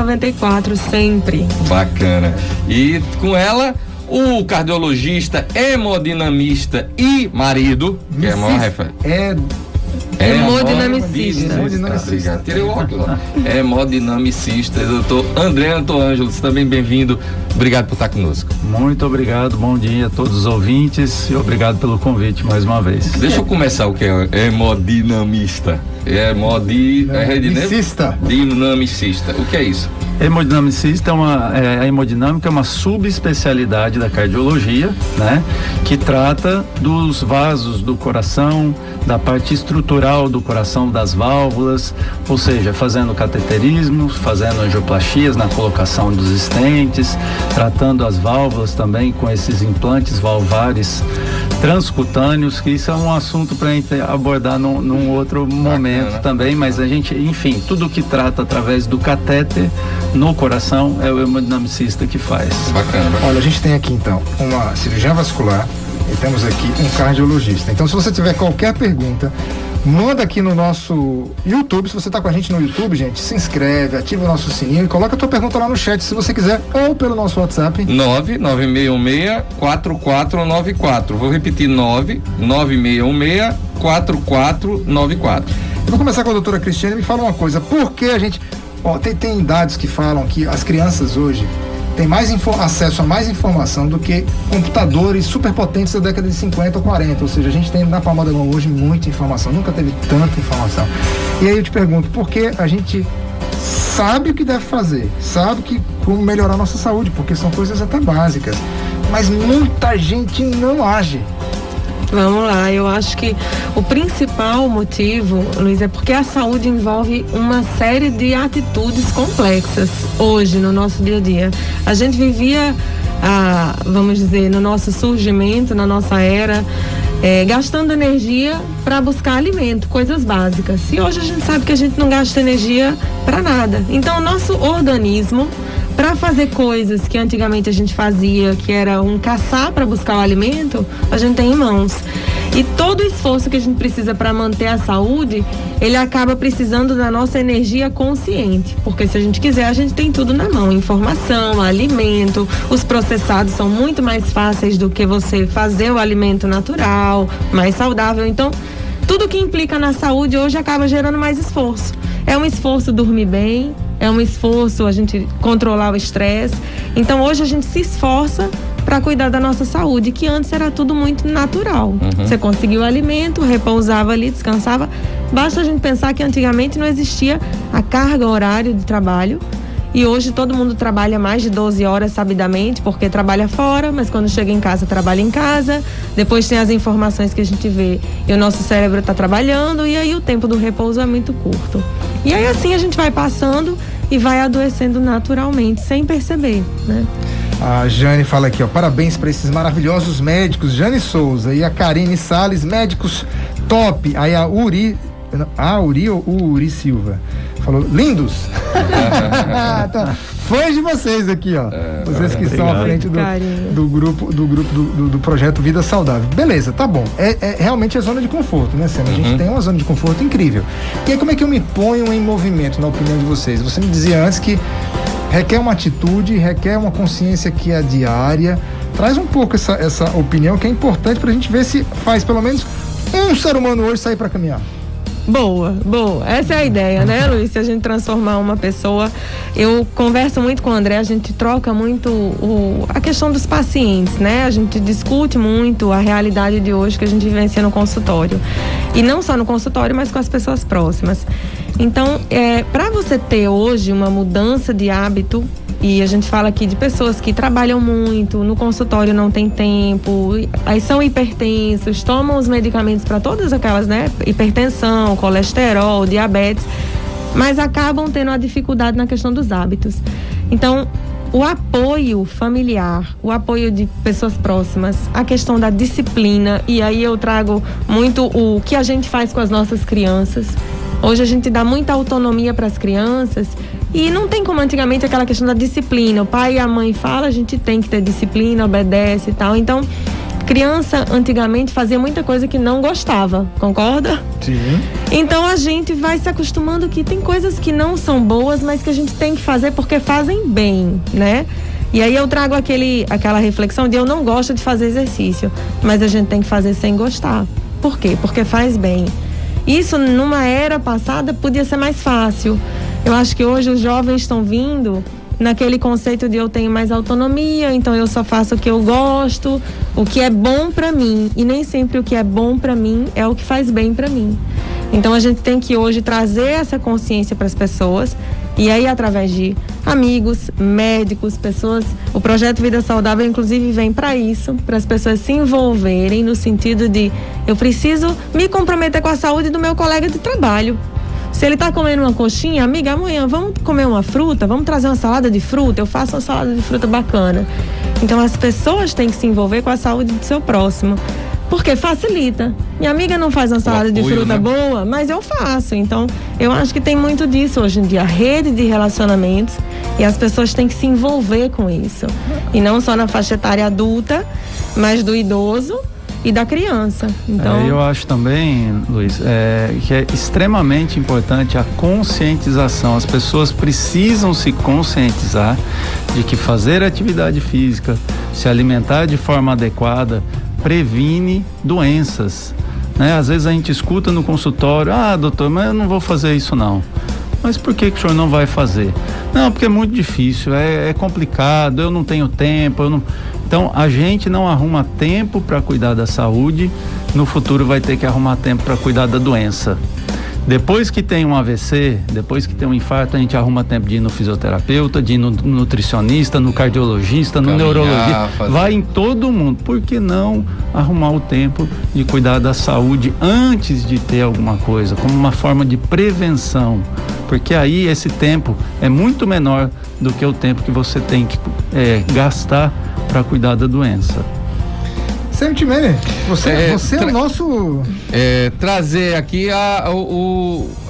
94, sempre. Bacana. E com ela, o cardiologista, hemodinamista e marido, que é a maior referência. Hemodinamicista. Obrigado. Tirei o óculos. Hemodinamicista, doutor André Antoângelo, também bem-vindo. Obrigado por estar conosco. Muito obrigado, bom dia a todos os ouvintes e obrigado pelo convite mais uma vez. Deixa eu começar o que é hemodinamista. Dinamicista. O que é isso? Hemodinamicista a hemodinâmica é uma subespecialidade da cardiologia, né? Que trata dos vasos do coração, da parte estrutural do coração, das válvulas, ou seja, fazendo cateterismo, fazendo angioplastias na colocação dos estentes, tratando as válvulas também com esses implantes valvares transcutâneos, que isso é um assunto para a gente abordar num outro momento também, mas a gente, enfim, tudo que trata através do catéter no coração é o hemodinamicista que faz. Bacana. Olha, a gente tem aqui então uma cirurgiã vascular e temos aqui um cardiologista. Então, se você tiver qualquer pergunta, manda aqui no nosso YouTube. Se você está com a gente no YouTube, gente, se inscreve, ativa o nosso sininho e coloca a tua pergunta lá no chat, se você quiser, ou pelo nosso WhatsApp 99616-4494. Vou repetir, 99616-4494. Eu vou começar com a doutora Cristiane. Me fala uma coisa, por que a gente... tem dados que falam que as crianças hoje têm mais acesso a mais informação do que computadores superpotentes da década de 50 ou 40, ou seja, a gente tem na palma da mão hoje muita informação, nunca teve tanta informação. E aí eu te pergunto, por que a gente sabe o que deve fazer, sabe como melhorar a nossa saúde, porque são coisas até básicas, mas muita gente não age. Vamos lá, eu acho que o principal motivo, Luiz, é porque a saúde envolve uma série de atitudes complexas hoje no nosso dia a dia. A gente vivia, vamos dizer, no nosso surgimento, na nossa era, gastando energia para buscar alimento, coisas básicas. E hoje a gente sabe que a gente não gasta energia para nada. Então o nosso organismo, para fazer coisas que antigamente a gente fazia, que era caçar para buscar o alimento, a gente tem em mãos. E todo o esforço que a gente precisa para manter a saúde, ele acaba precisando da nossa energia consciente. Porque se a gente quiser, a gente tem tudo na mão. Informação, alimento, os processados são muito mais fáceis do que você fazer o alimento natural, mais saudável. Então, tudo que implica na saúde hoje acaba gerando mais esforço. É um esforço dormir bem, é um esforço a gente controlar o estresse. Então hoje a gente se esforça para cuidar da nossa saúde, que antes era tudo muito natural. Você conseguiu o alimento, repousava ali, descansava. Basta a gente pensar que antigamente não existia a carga horária de trabalho. E hoje todo mundo trabalha mais de 12 horas sabidamente, porque trabalha fora, mas quando chega em casa, trabalha em casa. Depois tem as informações que a gente vê e o nosso cérebro está trabalhando, e aí o tempo do repouso é muito curto. E aí assim a gente vai passando e vai adoecendo naturalmente, sem perceber, né? A Jane fala aqui, parabéns para esses maravilhosos médicos, Jane Souza e a Karine Salles, médicos top. Aí a Uri ou Uri Silva falou, lindos. Então, fãs de vocês aqui, vocês que estão à frente do grupo do projeto Vida Saudável. Beleza, tá bom. Realmente é zona de conforto, né, Sena? A gente tem uma zona de conforto incrível. E aí, como é que eu me ponho em movimento, na opinião de vocês? Você me dizia antes que requer uma atitude, requer uma consciência que é diária. Traz um pouco essa opinião que é importante pra gente ver se faz pelo menos um ser humano hoje sair pra caminhar. Boa. Essa é a ideia, né, Luiz? Se a gente transformar uma pessoa... Eu converso muito com o André, a gente troca muito a questão dos pacientes, né? A gente discute muito a realidade de hoje que a gente vivencia no consultório. E não só no consultório, mas com as pessoas próximas. Então, para você ter hoje uma mudança de hábito, e a gente fala aqui de pessoas que trabalham muito, no consultório não tem tempo, aí são hipertensos, tomam os medicamentos para todas aquelas, né? Hipertensão, colesterol, diabetes, mas acabam tendo a dificuldade na questão dos hábitos. Então, o apoio familiar, o apoio de pessoas próximas, a questão da disciplina, e aí eu trago muito o que a gente faz com as nossas crianças. Hoje a gente dá muita autonomia para as crianças e não tem como antigamente aquela questão da disciplina. O pai e a mãe falam, a gente tem que ter disciplina, obedece e tal. Então, Criança, antigamente, fazia muita coisa que não gostava, concorda? Sim. Então a gente vai se acostumando que tem coisas que não são boas, mas que a gente tem que fazer porque fazem bem, né? E aí eu trago aquela reflexão de eu não gosto de fazer exercício, mas a gente tem que fazer sem gostar. Por quê? Porque faz bem. Isso numa era passada podia ser mais fácil. Eu acho que hoje os jovens estão vindo naquele conceito de eu tenho mais autonomia, então eu só faço o que eu gosto, o que é bom pra mim, e nem sempre o que é bom pra mim é o que faz bem pra mim. Então a gente tem que hoje trazer essa consciência para as pessoas, e aí através de amigos, médicos, pessoas, o projeto Vida Saudável inclusive vem para isso, para as pessoas se envolverem no sentido de eu preciso me comprometer com a saúde do meu colega de trabalho. Se ele está comendo uma coxinha, amiga, amanhã vamos comer uma fruta, vamos trazer uma salada de fruta, eu faço uma salada de fruta bacana. Então as pessoas têm que se envolver com a saúde do seu próximo, porque facilita. Minha amiga não faz uma salada de fruta, né, boa, mas eu faço. Então eu acho que tem muito disso hoje em dia, a rede de relacionamentos, e as pessoas têm que se envolver com isso. E não só na faixa etária adulta, mas do idoso e da criança. Então eu acho também, Luiz, que é extremamente importante a conscientização. As pessoas precisam se conscientizar de que fazer atividade física, se alimentar de forma adequada, previne doenças, né? Às vezes a gente escuta no consultório: ah, doutor, mas eu não vou fazer isso não. Mas por que o senhor não vai fazer? Não, porque é muito difícil, é complicado, eu não tenho tempo, eu não... Então, a gente não arruma tempo para cuidar da saúde, no futuro vai ter que arrumar tempo para cuidar da doença. Depois que tem um AVC, depois que tem um infarto, a gente arruma tempo de ir no fisioterapeuta, de ir no nutricionista, no cardiologista, no neurologista, vai em todo mundo. Por que não arrumar o tempo de cuidar da saúde antes de ter alguma coisa, como uma forma de prevenção? Porque aí esse tempo é muito menor do que o tempo que você tem que gastar para cuidar da doença. Semtimene, você é o nosso... trazer aqui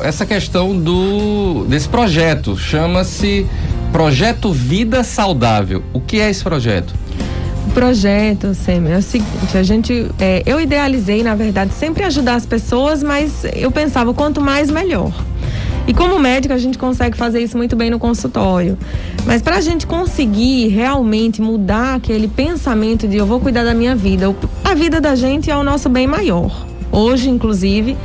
essa questão desse projeto, chama-se Projeto Vida Saudável. O que é esse projeto? O projeto, Sêmia, é o seguinte, eu idealizei, na verdade, sempre ajudar as pessoas, mas eu pensava, quanto mais, melhor. E como médico, a gente consegue fazer isso muito bem no consultório. Mas para a gente conseguir realmente mudar aquele pensamento de eu vou cuidar da minha vida, a vida da gente é o nosso bem maior. Hoje, inclusive,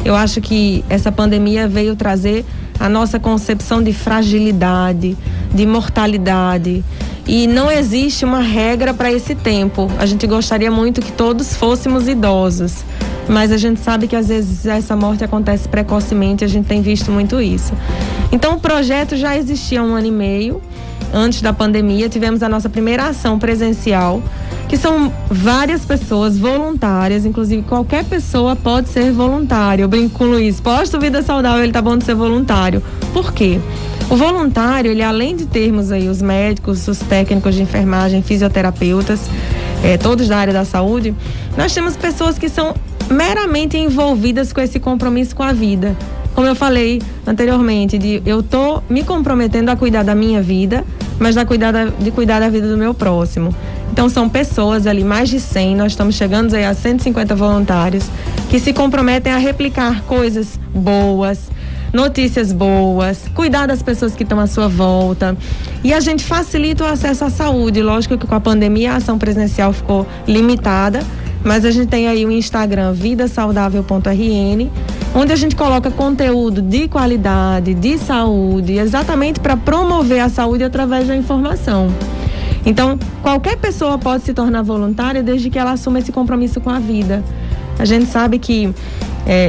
eu acho que essa pandemia veio trazer a nossa concepção de fragilidade, de mortalidade. E não existe uma regra para esse tempo. A gente gostaria muito que todos fôssemos idosos, mas a gente sabe que às vezes essa morte acontece precocemente, a gente tem visto muito isso. Então o projeto já existia há 1 ano e meio, antes da pandemia. Tivemos a nossa primeira ação presencial, que são várias pessoas voluntárias, inclusive qualquer pessoa pode ser voluntária. Eu brinco com o Luiz, posto Vida Saudável, ele tá bom de ser voluntário. Por quê? O voluntário, ele além de termos aí os médicos, os técnicos de enfermagem, fisioterapeutas, todos da área da saúde, nós temos pessoas que são meramente envolvidas com esse compromisso com a vida. Como eu falei anteriormente, eu tô me comprometendo a cuidar da minha vida, mas de cuidar da vida do meu próximo. Então são pessoas ali, mais de 100, nós estamos chegando aí a 150 voluntários, que se comprometem a replicar coisas boas, notícias boas, cuidar das pessoas que estão à sua volta. E a gente facilita o acesso à saúde. Lógico que com a pandemia a ação presencial ficou limitada, mas a gente tem aí o Instagram vidasaudável.rn, onde a gente coloca conteúdo de qualidade, de saúde, exatamente para promover a saúde através da informação. Então, qualquer pessoa pode se tornar voluntária desde que ela assuma esse compromisso com a vida. A gente sabe que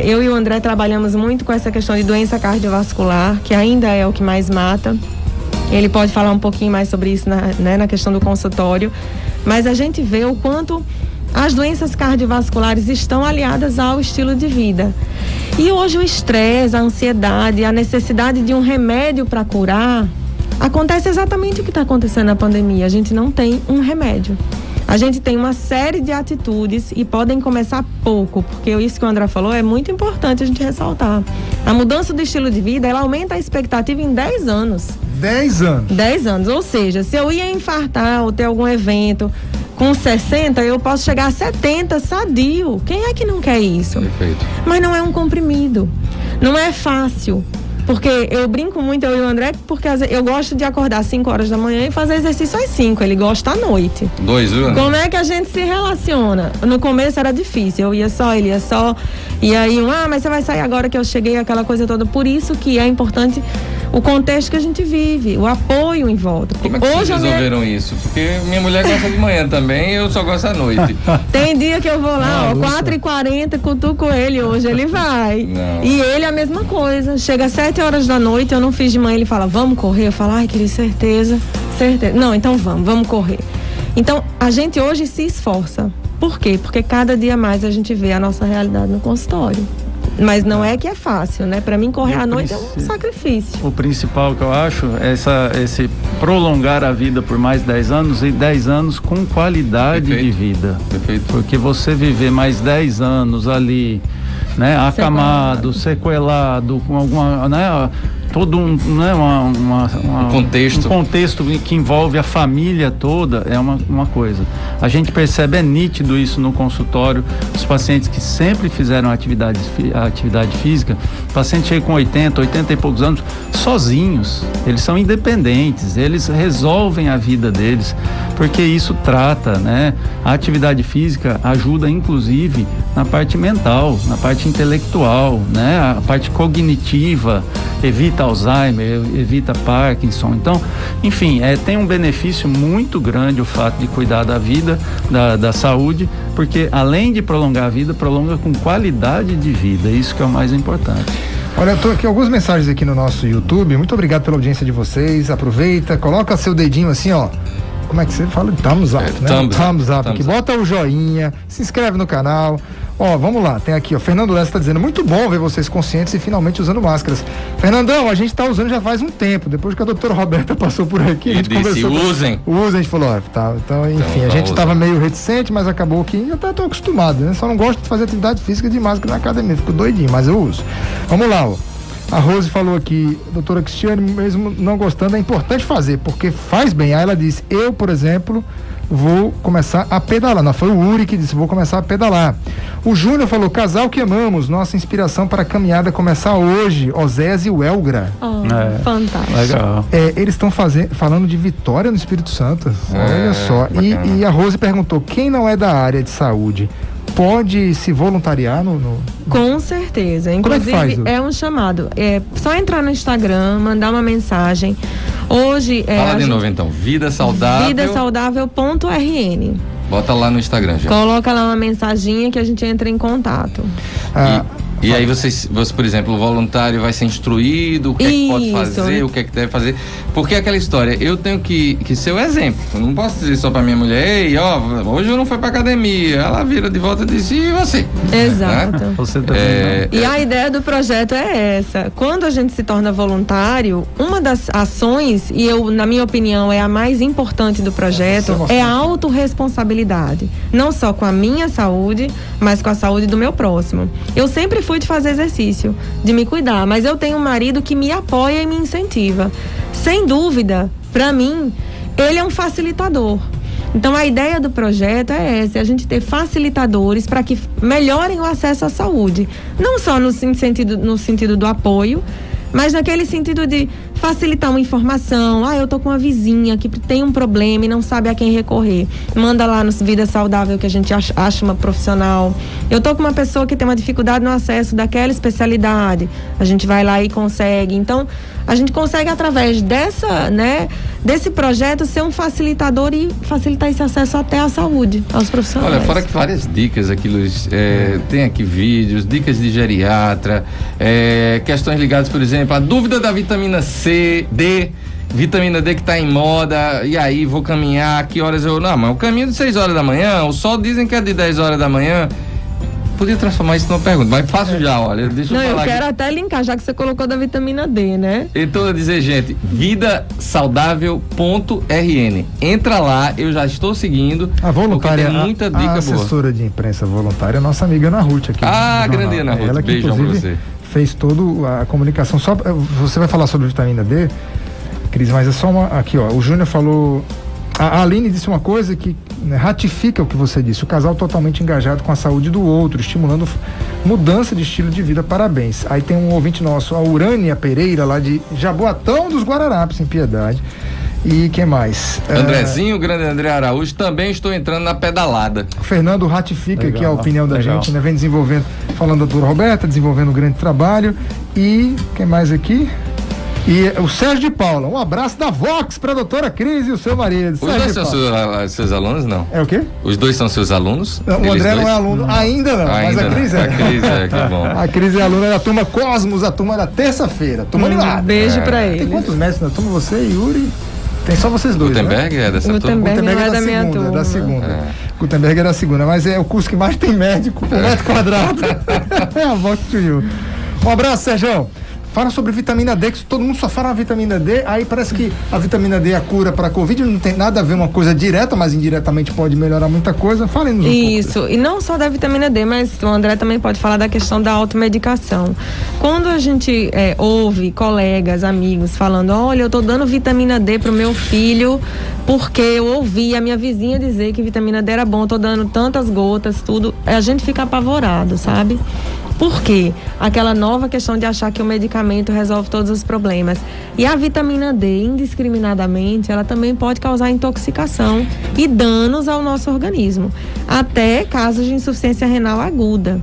eu e o André trabalhamos muito com essa questão de doença cardiovascular, que ainda é o que mais mata. Ele pode falar um pouquinho mais sobre isso na questão do consultório, mas a gente vê o quanto as doenças cardiovasculares estão aliadas ao estilo de vida. E hoje o estresse, a ansiedade, a necessidade de um remédio para curar, acontece exatamente o que está acontecendo na pandemia. A gente não tem um remédio. A gente tem uma série de atitudes e podem começar pouco, porque isso que o André falou é muito importante a gente ressaltar. A mudança do estilo de vida, ela aumenta a expectativa em 10 anos. 10 anos? 10 anos, ou seja, se eu ia infartar ou ter algum evento, com 60 eu posso chegar a 70 sadio. Quem é que não quer isso? Perfeito. Mas não é um comprimido. Não é fácil. Porque eu brinco muito, eu e o André, porque eu gosto de acordar às 5 horas da manhã e fazer exercício às 5. Ele gosta à noite. 2, viu? Como é que a gente se relaciona? No começo era difícil, eu ia só, ele ia só. E aí, mas você vai sair agora que eu cheguei, aquela coisa toda. Por isso que é importante o contexto que a gente vive, o apoio em volta. Como é que vocês resolveram isso? Porque minha mulher gosta de manhã também, eu só gosto à noite. Tem dia que eu vou lá, 4h40, cutuco ele, hoje ele vai. Não. E ele é a mesma coisa. Chega às 7 horas da noite, eu não fiz de manhã, ele fala, vamos correr? Eu falo, ai, queria certeza. Não, então vamos correr. Então, a gente hoje se esforça. Por quê? Porque cada dia mais a gente vê a nossa realidade no consultório. Mas não é que é fácil, né? Para mim, correr à noite é um sacrifício. O principal que eu acho é esse prolongar a vida por mais 10 anos e 10 anos com qualidade de vida. Perfeito. Porque você viver mais 10 anos ali, né? Acamado, sequelado, com alguma, né? Todo um contexto. Um contexto que envolve a família toda é uma coisa. A gente percebe, é nítido isso no consultório, os pacientes que sempre fizeram atividade física, o paciente chega com 80 e poucos anos, sozinhos, eles são independentes, eles resolvem a vida deles, porque isso trata, né? A atividade física ajuda inclusive na parte mental, na parte intelectual, né? A parte cognitiva, evita Alzheimer, evita Parkinson. Então, enfim, tem um benefício muito grande o fato de cuidar da vida, da saúde, porque além de prolongar a vida, prolonga com qualidade de vida. Isso que é o mais importante. Olha, eu tô aqui, algumas mensagens aqui no nosso YouTube. Muito obrigado pela audiência de vocês. Aproveita, coloca seu dedinho assim, ó. Como é que você fala? Thumbs up, né? Thumbs up aqui. Bota o joinha, se inscreve no canal. Ó, vamos lá, tem aqui, ó, Fernando Lessa tá dizendo, muito bom ver vocês conscientes e finalmente usando máscaras. Fernandão, a gente tá usando já faz um tempo, depois que a doutora Roberta passou por aqui, a gente conversou. Usem, a gente falou, ó, tá, então, enfim, a gente tava meio reticente, mas acabou que eu até tô acostumado, né? Só não gosto de fazer atividade física de máscara na academia, fico doidinho, mas eu uso. Vamos lá, ó. A Rose falou aqui, doutora Cristiane, mesmo não gostando, é importante fazer, porque faz bem. Aí ela disse, eu, por exemplo, vou começar a pedalar. Não, foi o Uri que disse, vou começar a pedalar. O Júnior falou, casal que amamos, nossa inspiração para a caminhada começar hoje, Osés e Welgra. Fantástico. Legal. Eles estão falando de Vitória no Espírito Santo. Olha só. E a Rose perguntou, quem não é da área de saúde pode se voluntariar no... Com certeza. Inclusive, como é que faz? É um chamado. É só entrar no Instagram, mandar uma mensagem. Hoje Fala de novo então, Vida Saudável. Vidasaudável.rn. Bota lá no Instagram, gente. Coloca lá uma mensaginha que a gente entra em contato. E aí você, por exemplo, o voluntário vai ser instruído, o que é que pode fazer, o que é que deve fazer. Porque é aquela história, eu tenho que ser o exemplo. Eu não posso dizer só pra minha mulher, ei, ó, hoje eu não fui pra academia. Ela vira de volta e diz, e você? Exato. Né? Você também E a ideia do projeto é essa. Quando a gente se torna voluntário, uma das ações, e na minha opinião, é a mais importante do projeto, é a autorresponsabilidade. Não só com a minha saúde, mas com a saúde do meu próximo. Eu sempre fui de fazer exercício, de me cuidar, mas eu tenho um marido que me apoia e me incentiva. Sem dúvida, para mim, ele é um facilitador. Então a ideia do projeto é essa, a gente ter facilitadores para que melhorem o acesso à saúde. Não só no sentido do apoio, mas naquele sentido de facilitar uma informação. Eu tô com uma vizinha que tem um problema e não sabe a quem recorrer. Manda lá no Vida Saudável que a gente acha uma profissional. Eu tô com uma pessoa que tem uma dificuldade no acesso daquela especialidade. A gente vai lá e consegue. Então, a gente consegue através desse projeto ser um facilitador e facilitar esse acesso até à saúde, aos profissionais. Olha, fora que várias dicas aqui, Luiz, tem aqui vídeos, dicas de geriatra, questões ligadas, por exemplo, a dúvida da vitamina C, D, vitamina D que tá em moda, e aí vou caminhar, que horas eu... Não, mas o caminho de 6 horas da manhã, o sol dizem que é de 10 horas da manhã. Podia transformar isso numa pergunta, mas faço já, olha, deixa eu falar. Eu quero até linkar, já que você colocou da vitamina D, né? Então, eu dizer, gente, vidasaudável.rn. Entra lá, eu já estou seguindo. A voluntária, tem muita dica boa. Assessora de imprensa voluntária, nossa amiga Ana Ruth aqui. Grande Ana Ruth, ela que beijão pra inclusive você. fez toda a comunicação. Você vai falar sobre vitamina D, Cris, mas é só aqui, ó, o Júnior falou... A Aline disse uma coisa que, né, ratifica o que você disse. O casal totalmente engajado com a saúde do outro, estimulando mudança de estilo de vida. Parabéns. Aí tem um ouvinte nosso, a Urânia Pereira, lá de Jaboatão dos Guararapes, em Piedade. E quem mais? Andrezinho, grande André Araújo, também estou entrando na pedalada. O Fernando ratifica aqui a opinião da gente, né? Vem desenvolvendo, falando da doutora Roberta, desenvolvendo um grande trabalho. E quem mais aqui? E o Sérgio de Paula, um abraço da Vox para a doutora Cris e o seu marido. Os dois são seus alunos, não? É o quê? Os dois são seus alunos? Não, o André não é aluno, ainda não, mas a Cris é. A Cris é, que bom. A Cris é aluna da turma Cosmos, a turma da terça-feira. Turma animada. Beijo pra eles. Tem quantos mestres na turma? Você e Yuri? Tem só vocês dois, Gutenberg, né? É dessa turma? Gutenberg não é da minha turma. É da segunda. Gutenberg é da segunda, mas é o curso que mais tem médico por metro quadrado. É a Vox to You. Um abraço, Sérgio. Fala sobre vitamina D, que todo mundo só fala vitamina D, aí parece que a vitamina D é a cura para a Covid, não tem nada a ver uma coisa direta, mas indiretamente pode melhorar muita coisa. Fale-nos um pouco. Isso, e não só da vitamina D, mas o André também pode falar da questão da automedicação. Quando a gente ouve colegas, amigos falando, olha, eu tô dando vitamina D pro meu filho, porque eu ouvi a minha vizinha dizer que vitamina D era bom, eu tô dando tantas gotas, tudo, a gente fica apavorado, sabe? Por quê? Aquela nova questão de achar que o medicamento resolve todos os problemas. E a vitamina D, indiscriminadamente, ela também pode causar intoxicação e danos ao nosso organismo, até casos de insuficiência renal aguda.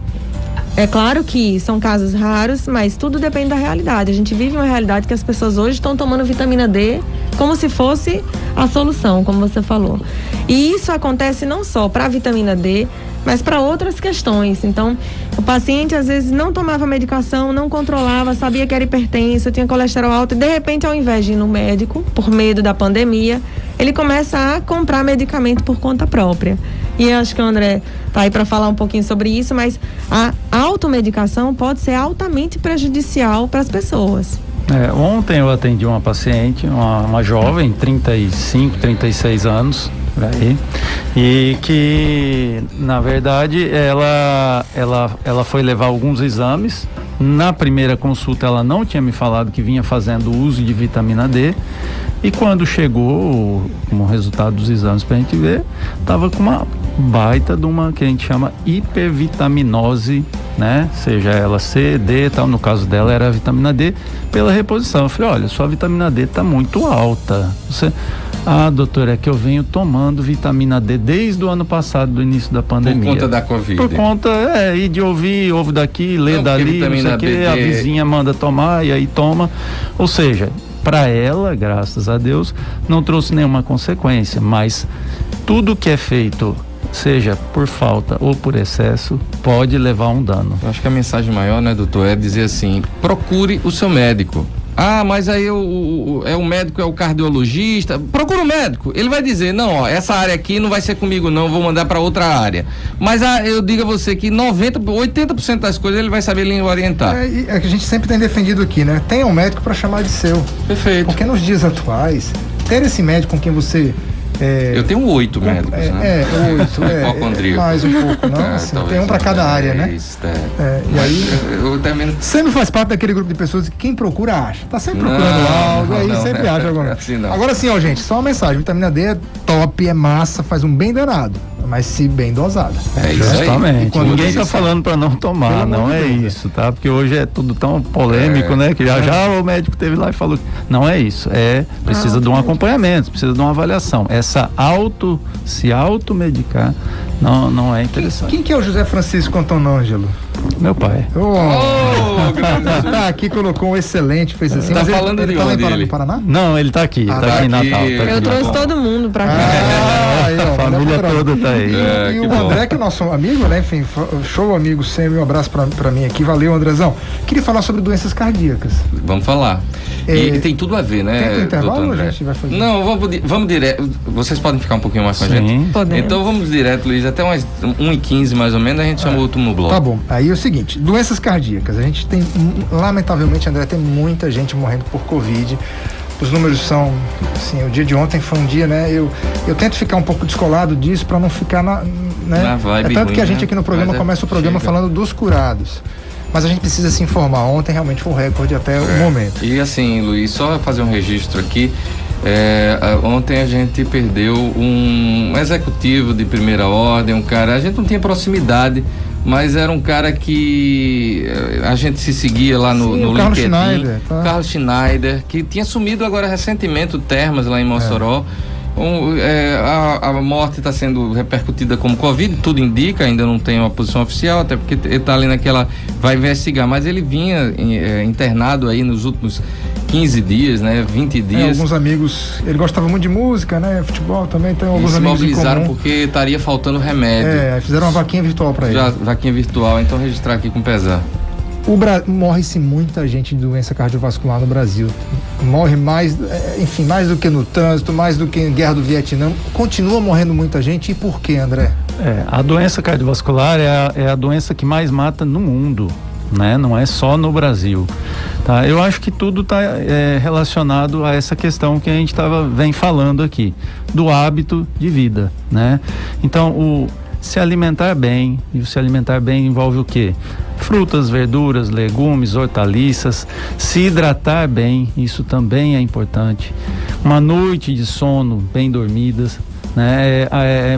É claro que são casos raros, mas tudo depende da realidade. A gente vive uma realidade que as pessoas hoje estão tomando vitamina D como se fosse a solução, como você falou. E isso acontece não só para a vitamina D, mas para outras questões. Então, o paciente às vezes não tomava medicação, não controlava, sabia que era hipertenso, tinha colesterol alto e de repente, ao invés de ir no médico, por medo da pandemia, ele começa a comprar medicamento por conta própria. E eu acho que o André tá aí para falar um pouquinho sobre isso, mas a automedicação pode ser altamente prejudicial para as pessoas. Ontem eu atendi uma paciente, uma jovem, 35, 36 anos, aí, e que, na verdade, ela foi levar alguns exames. Na primeira consulta ela não tinha me falado que vinha fazendo uso de vitamina D, e quando chegou como resultado dos exames pra gente ver, tava com uma baita de uma que a gente chama hipervitaminose, né? Seja ela C, D, tal. No caso dela era a vitamina D pela reposição. Eu falei, olha, sua vitamina D tá muito alta. Doutora, é que eu venho tomando vitamina D desde o ano passado, do início da pandemia. Por conta da Covid. Por conta, e de ouvir, ouve daqui, lê dali, não sei o que, a vizinha manda tomar e aí toma. Ou seja, para ela, graças a Deus, não trouxe nenhuma consequência, mas tudo que é feito, seja por falta ou por excesso, pode levar a um dano. Eu acho que a mensagem maior, né, doutor, é dizer assim, procure o seu médico. Mas aí o médico é o cardiologista. Procura o médico. Ele vai dizer, não, ó, essa área aqui não vai ser comigo não, vou mandar para outra área. Mas eu digo a você que 80% das coisas ele vai saber lhe orientar. É que a gente sempre tem defendido aqui, né? Tenha um médico para chamar de seu. Perfeito. Porque nos dias atuais, ter esse médico com quem você... eu tenho 8 médicos, né? 8, mais um pouco, não? Assim, tem um para cada área, né? E aí, eu também... sempre faz parte daquele grupo de pessoas que quem procura acha. Tá sempre procurando algo, aí sempre acha alguma coisa. Assim não. Agora sim, ó, gente, só uma mensagem. Vitamina D é top, é massa, faz um bem danado, mas se bem dosada. É isso aí. Justamente. Ninguém tá falando para não tomar, não é isso, tá? Porque hoje é tudo tão polêmico, né? Que já o médico teve lá e falou que não é isso. Precisa de um acompanhamento, precisa de uma avaliação. Se automedicar não é interessante. Quem que é o José Francisco Antonângelo? Meu pai. Tá aqui, colocou um excelente, fez assim. Tá falando ele de tá lá onde ele? no Paraná? Não, ele tá aqui, tá aqui em Natal. Eu trouxe todo mundo pra cá. A família toda tá aí. E o André, que é nosso amigo, né? Enfim, show amigo sempre, um abraço pra mim aqui, valeu, Andrezão. Queria falar sobre doenças cardíacas. Vamos falar. E tem tudo a ver, né? Tem um intervalo ou a gente vai fazer? Não, vamos direto. Vocês podem ficar um pouquinho mais com a gente? Podemos. Então vamos direto, Luiz, até umas 1h15 mais ou menos, a gente chama o último bloco. Tá bom, aí é o seguinte, doenças cardíacas, a gente tem, lamentavelmente, André, tem muita gente morrendo por Covid. Os números são, assim, o dia de ontem foi um dia, né, eu tento ficar um pouco descolado disso para não ficar na vibe é tanto ruim, que a gente né? aqui no programa começa o programa falando dos curados. Mas a gente precisa se informar. Ontem realmente foi um recorde até o momento. E assim, Luiz, só fazer um registro aqui. Ontem a gente perdeu um executivo de primeira ordem, um cara, a gente não tinha proximidade, mas era um cara que a gente se seguia lá no LinkedIn. Carlos Schneider, tá? Carlos Schneider, que tinha sumido agora recentemente, o Termas lá em Mossoró. A morte está sendo repercutida como Covid, tudo indica, ainda não tem uma posição oficial, até porque ele está ali naquela, vai investigar, mas ele vinha internado aí nos últimos 15 dias, né, 20 dias. Alguns amigos, ele gostava muito de música, né, futebol também, tem alguns amigos em comum. Se mobilizaram porque estaria faltando remédio. Fizeram uma vaquinha virtual para ele. Vaquinha virtual, então registrar aqui com pesar. Morre-se muita gente de doença cardiovascular no Brasil. Morre mais, mais do que no trânsito, mais do que em guerra do Vietnã. Continua morrendo muita gente. E por quê, André? A doença cardiovascular é a doença que mais mata no mundo, né? Não é só no Brasil. Tá? Eu acho que tudo está relacionado a essa questão que a gente vem falando aqui, do hábito de vida, né? Então, se alimentar bem, e o se alimentar bem envolve o quê? Frutas, verduras, legumes, hortaliças, se hidratar bem, isso também é importante. Uma noite de sono bem dormidas, né?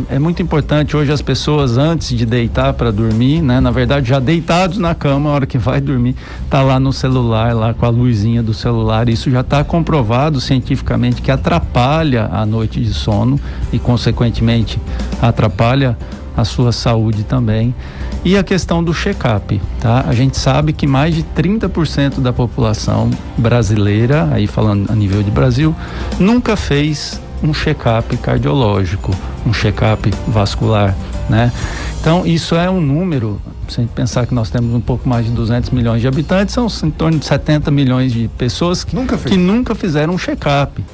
É muito importante hoje as pessoas, antes de deitar para dormir, né? Na verdade, já deitados na cama, a hora que vai dormir, tá lá no celular, lá com a luzinha do celular. Isso já está comprovado cientificamente que atrapalha a noite de sono e, consequentemente, atrapalha a sua saúde também. E a questão do check-up, tá? A gente sabe que mais de 30% da população brasileira, aí falando a nível de Brasil, nunca fez um check-up cardiológico, um check-up vascular, né? Então, isso é um número, se a gente pensar que nós temos um pouco mais de 200 milhões de habitantes, são em torno de 70 milhões de pessoas que nunca fizeram um check-up.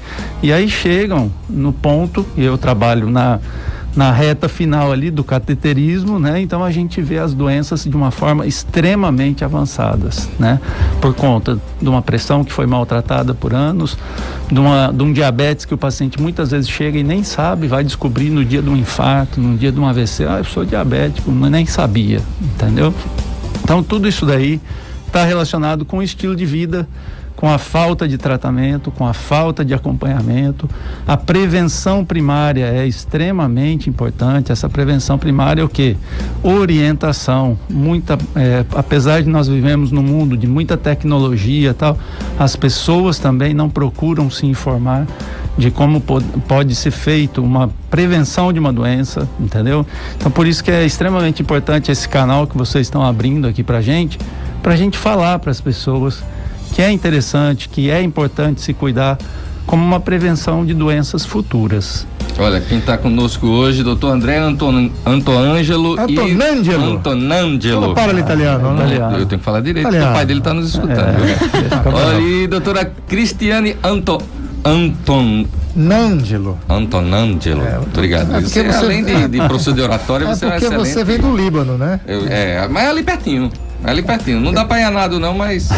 E aí chegam no ponto, e eu trabalho na reta final ali do cateterismo, né? Então a gente vê as doenças de uma forma extremamente avançadas, né? Por conta de uma pressão que foi maltratada por anos, de um diabetes que o paciente muitas vezes chega e nem sabe, vai descobrir no dia de um infarto, no dia de um AVC, eu sou diabético, mas nem sabia, entendeu? Então tudo isso daí está relacionado com o estilo de vida, com a falta de tratamento, com a falta de acompanhamento. A prevenção primária é extremamente importante. Essa prevenção primária é o quê? Orientação. Apesar de nós vivemos num mundo de muita tecnologia e tal, as pessoas também não procuram se informar de como pode ser feito uma prevenção de uma doença, entendeu? Então, por isso que é extremamente importante esse canal que vocês estão abrindo aqui pra gente falar para as pessoas que é interessante, que é importante se cuidar como uma prevenção de doenças futuras. Olha, quem está conosco hoje, doutor André Antonangelo. Não para italiano, né? Eu tenho que falar direito, porque o pai dele está nos escutando. Olha, e doutora Cristiane Antonangelo. Obrigado. Além de professor de oratória, você é excelente. Porque você veio do Líbano, né? Mas é ali pertinho. Não dá pra ir a nada não, mas...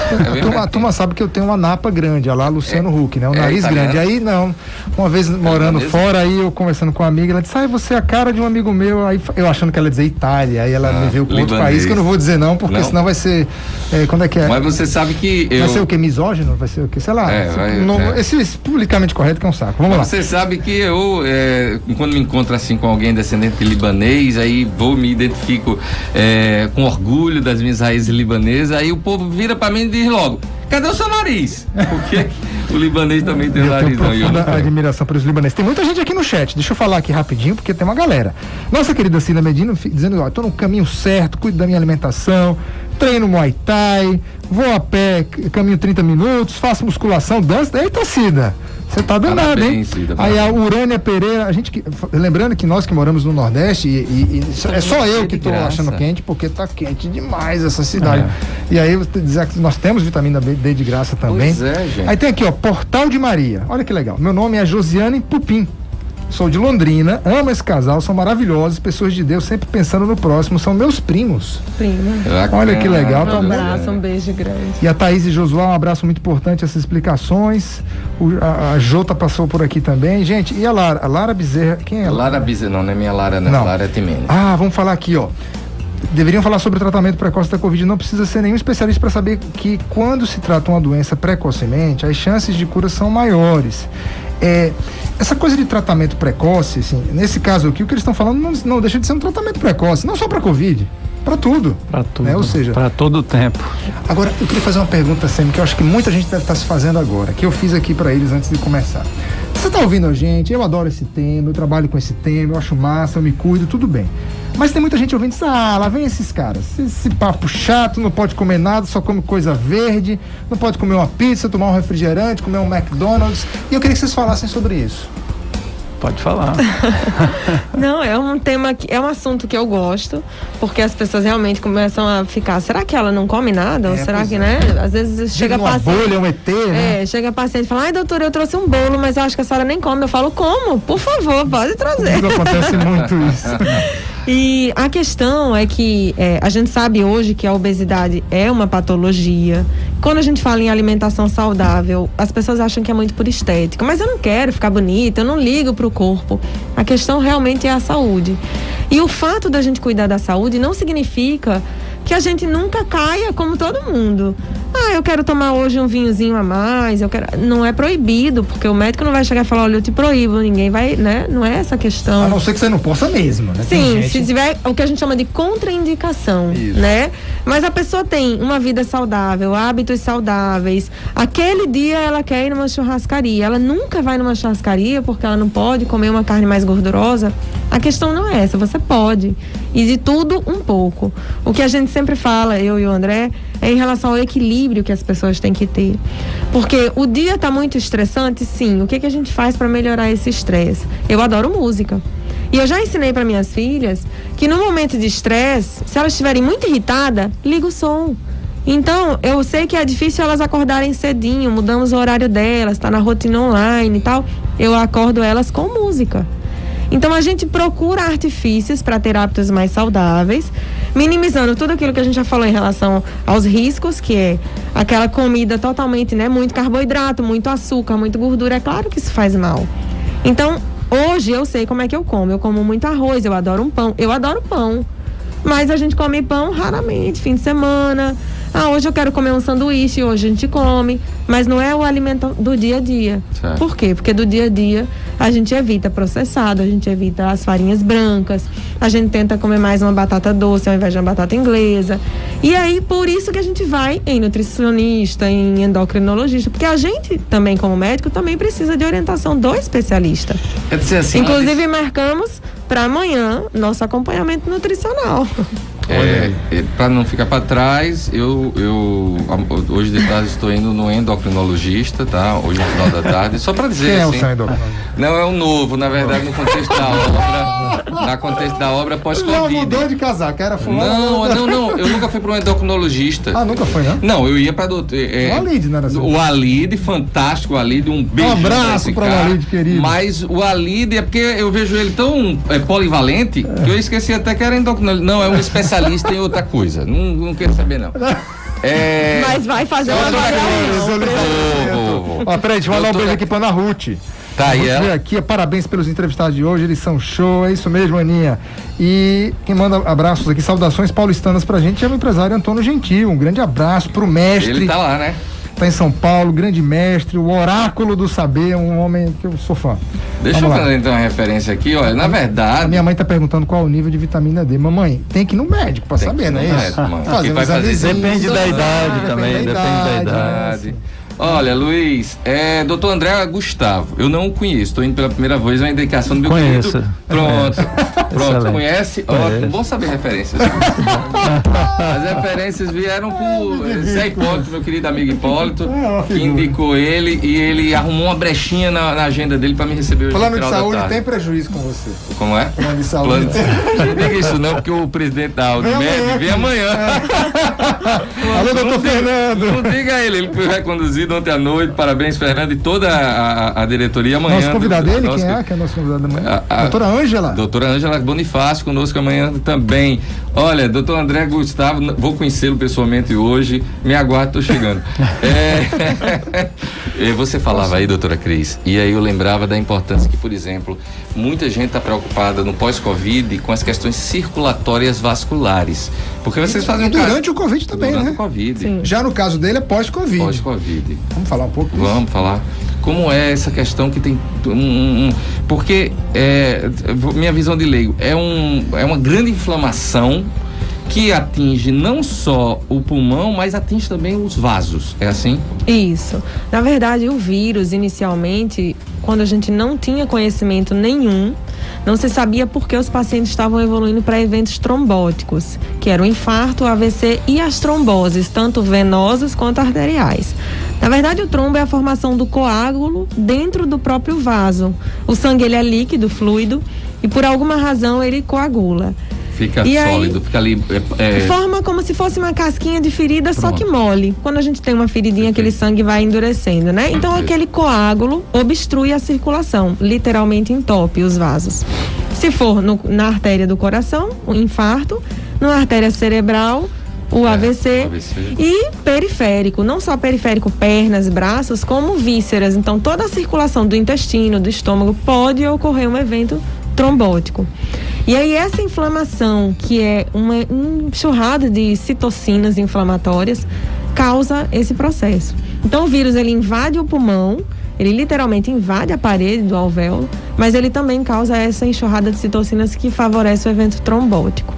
A turma sabe que eu tenho uma napa grande, lá Luciano Huck, né? Um nariz grande. Aí não, uma vez morando fora, aí eu conversando com uma amiga, ela disse, você é a cara de um amigo meu, aí eu achando que ela ia dizer Itália, aí ela me veio com outro país que eu não vou dizer não, porque senão vai ser... quando é que é? Mas você sabe que Vai ser o quê? Misógino? Vai ser o quê? Sei lá. Esse politicamente correto que é um saco. Vamos lá. Você sabe que eu, quando me encontro assim com alguém descendente de libanês, aí me identifico com orgulho das minhas raízes libanesas, aí o povo vira pra mim e diz logo, cadê o seu nariz? Porque o libanês também tem o nariz. Eu tenho profunda admiração pelos libaneses. Tem muita gente aqui no chat, deixa eu falar aqui rapidinho, porque tem uma galera. Nossa querida Cida Medina dizendo, tô no caminho certo, cuido da minha alimentação, treino Muay Thai, vou a pé, caminho 30 minutos, faço musculação, dança. Eita, Cida, você tá danado, hein? Cida, aí a Urânia Pereira, lembrando que nós que moramos no Nordeste, é só eu que tô achando quente, porque tá quente demais essa cidade. E aí, dizer que nós temos vitamina D de graça também. Pois é, gente. Aí tem aqui, Portal de Maria. Olha que legal. Meu nome é Josiane Pupim. Sou de Londrina, amo esse casal, são maravilhosos, pessoas de Deus, sempre pensando no próximo, são meus primos. Olha que legal. Um abraço, um beijo grande. E a Thaís e Josué, um abraço muito importante, essas explicações. A Jota passou por aqui também. Gente, e a Lara Bezerra, quem é ela? Lara Bezerra, não é minha Lara, não. Lara Timene. Vamos falar aqui, deveriam falar sobre o tratamento precoce da Covid. Não precisa ser nenhum especialista para saber que quando se trata uma doença precocemente, as chances de cura são maiores. Essa coisa de tratamento precoce, assim, nesse caso aqui, o que eles estão falando não deixa de ser um tratamento precoce, não só para Covid, para tudo. Para tudo. Ou seja, para todo o tempo. Agora, eu queria fazer uma pergunta, Semi, que eu acho que muita gente deve estar se fazendo agora, que eu fiz aqui para eles antes de começar. Você está ouvindo a gente, eu adoro esse tema, eu trabalho com esse tema, eu acho massa, eu me cuido, tudo bem. Mas tem muita gente ouvindo, lá vem esses caras, esse papo chato, não pode comer nada, só come coisa verde, não pode comer uma pizza, tomar um refrigerante, comer um McDonald's, e eu queria que vocês falassem sobre isso. Pode falar. Não, é um tema, é um assunto que eu gosto, porque as pessoas realmente começam a ficar, será que ela não come nada? Ou será que, né? Às vezes chega paciente. Bolha, um ET, né? Chega paciente e fala, ai doutora, eu trouxe um bolo, mas eu acho que a senhora nem come. Eu falo, como? Por favor, pode trazer. Acontece muito isso. E a questão é que a gente sabe hoje que a obesidade é uma patologia. Quando a gente fala em alimentação saudável, as pessoas acham que é muito por estética. Mas eu não quero ficar bonita, eu não ligo pro corpo. A questão realmente é a saúde. E o fato da gente cuidar da saúde não significa que a gente nunca caia como todo mundo. Eu quero tomar hoje um vinhozinho a mais, não é proibido, porque o médico não vai chegar e falar, olha, eu te proíbo, ninguém vai, né? Não é essa questão. A não ser que você não possa mesmo, né? Sim, se tiver o que a gente chama de contraindicação, né? Mas a pessoa tem uma vida saudável, hábitos saudáveis, aquele dia ela quer ir numa churrascaria, ela nunca vai numa churrascaria porque ela não pode comer uma carne mais gordurosa. A questão não é essa, você pode. E de tudo um pouco. O que a gente sempre fala, eu e o André, é em relação ao equilíbrio que as pessoas têm que ter. Porque o dia está muito estressante, sim. O que a gente faz para melhorar esse estresse? Eu adoro música. E eu já ensinei para minhas filhas que no momento de estresse, se elas estiverem muito irritadas, liga o som. Então, eu sei que é difícil elas acordarem cedinho, mudamos o horário delas, tá na rotina online e tal. Eu acordo elas com música. Então a gente procura artifícios para ter hábitos mais saudáveis, minimizando tudo aquilo que a gente já falou em relação aos riscos, que é aquela comida totalmente, né, muito carboidrato, muito açúcar, muito gordura. É claro que isso faz mal. Então, hoje eu sei como é que eu como. Eu como muito arroz, eu adoro um pão. Eu adoro pão. Mas a gente come pão raramente, fim de semana. Hoje eu quero comer um sanduíche, hoje a gente come, mas não é o alimento do dia a dia. Certo. Por quê? Porque do dia a dia a gente evita processado, a gente evita as farinhas brancas, a gente tenta comer mais uma batata doce ao invés de uma batata inglesa. E aí, por isso que a gente vai em nutricionista, em endocrinologista, porque a gente também, como médico, também precisa de orientação do especialista. Quer dizer assim, inclusive, marcamos para amanhã nosso acompanhamento nutricional. Para não ficar para trás, eu hoje de tarde estou indo no endocrinologista, tá? Hoje no final da tarde, só para dizer. Quem assim, é o seu endocrinologista? Não, é um novo, na verdade, no contexto da obra, na contexto da obra pós-Covid. Não, mudou de casaco, era fulano. Não, eu nunca fui para um endocrinologista. Nunca foi, né? Não, eu ia para doutor. O Alide, não era assim? O Alide, fantástico, o Alide, um beijo. Um abraço para o Alide, querido. Mas o Alide é porque eu vejo ele tão polivalente que eu esqueci até que era endocrinologista. Não, é um especialista em outra coisa. Não quero saber, não. Mas vai fazer uma avaliação. Peraí, deixa eu mandar um beijo aqui pra Ana Ruth. Tá aí ela. Aqui, parabéns pelos entrevistados de hoje, eles são show, é isso mesmo, Aninha. E quem manda abraços aqui, saudações paulistanas pra gente é o empresário Antônio Gentil. Um grande abraço pro mestre. Ele tá lá, né? Tá em São Paulo, grande mestre, o oráculo do saber, um homem que eu sou fã. Deixa eu fazer então uma referência aqui, olha, na verdade... A minha mãe tá perguntando qual o nível de vitamina D. Mamãe, tem que ir no médico pra saber, não é isso? Depende da idade também, depende da idade. Olha, Luiz, doutor André Gustavo, eu não o conheço, estou indo pela primeira vez, é uma indicação do meu querido. Pronto, conhece? Ótimo, bom saber referências. As referências vieram por Zé Hipólito, meu querido amigo Hipólito, que indicou ele e ele arrumou uma brechinha na agenda dele para me receber hoje. Plano de saúde tem prejuízo com você. Como é? Plano de saúde. Não diga isso não, porque o presidente da Audimed vem amanhã. Alô, doutor Fernando. Não diga ele foi reconduzir ontem à noite, parabéns Fernando e toda a diretoria amanhã. Nosso convidado dele, quem é? Que é nosso convidado da manhã? Doutora Ângela. Doutora Ângela Bonifácio conosco amanhã também. Olha, doutor André Gustavo, vou conhecê-lo pessoalmente hoje, me aguardo, tô chegando. Você falava aí, doutora Cris, e aí eu lembrava da importância que, por exemplo, muita gente está preocupada no pós-Covid com as questões circulatórias vasculares. Porque vocês fazem durante o Covid também, durante né? O COVID. Já no caso dele é pós-Covid. Pós-Covid. Vamos falar um pouco disso? Vamos falar. como é essa questão que tem porque minha visão de leigo é uma grande inflamação que atinge não só o pulmão, mas atinge também os vasos, é assim? Isso. Na verdade, o vírus, inicialmente, quando a gente não tinha conhecimento nenhum, não se sabia por que os pacientes estavam evoluindo para eventos trombóticos, que era o infarto, o AVC e as tromboses, tanto venosas quanto arteriais. Na verdade, o trombo é a formação do coágulo dentro do próprio vaso. O sangue, ele é líquido, fluido, e por alguma razão ele coagula. Fica e sólido, aí, fica ali. Forma como se fosse uma casquinha de ferida, Pronto. Só que mole. Quando a gente tem uma feridinha, aquele sangue vai endurecendo, né? Então aquele coágulo obstrui a circulação, literalmente entope os vasos. Se for na artéria do coração, o infarto, na artéria cerebral, o AVC e periférico, não só periférico, pernas, braços, como vísceras. Então toda a circulação do intestino, do estômago, pode ocorrer um evento trombótico. E aí essa inflamação, que é uma enxurrada de citocinas inflamatórias, causa esse processo. Então o vírus, ele invade o pulmão, ele literalmente invade a parede do alvéolo, mas ele também causa essa enxurrada de citocinas que favorece o evento trombótico.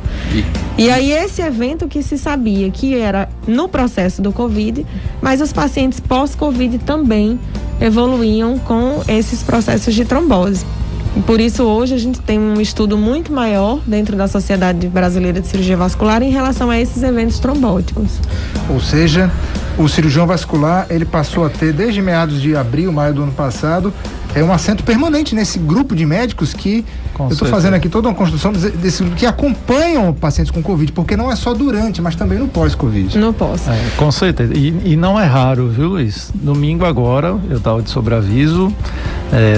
E aí esse evento que se sabia que era no processo do Covid, mas os pacientes pós-Covid também evoluíam com esses processos de trombose. E por isso hoje a gente tem um estudo muito maior dentro da Sociedade Brasileira de Cirurgia Vascular em relação a esses eventos trombóticos. Ou seja, o cirurgião vascular, ele passou a ter, desde meados de abril, maio do ano passado, um assento permanente nesse grupo de médicos que eu estou fazendo aqui toda uma construção desse grupo que acompanham pacientes com Covid, porque não é só durante, mas também no pós-Covid. No pós. Com certeza. E não é raro, viu, Luiz? Domingo agora, eu estava de sobreaviso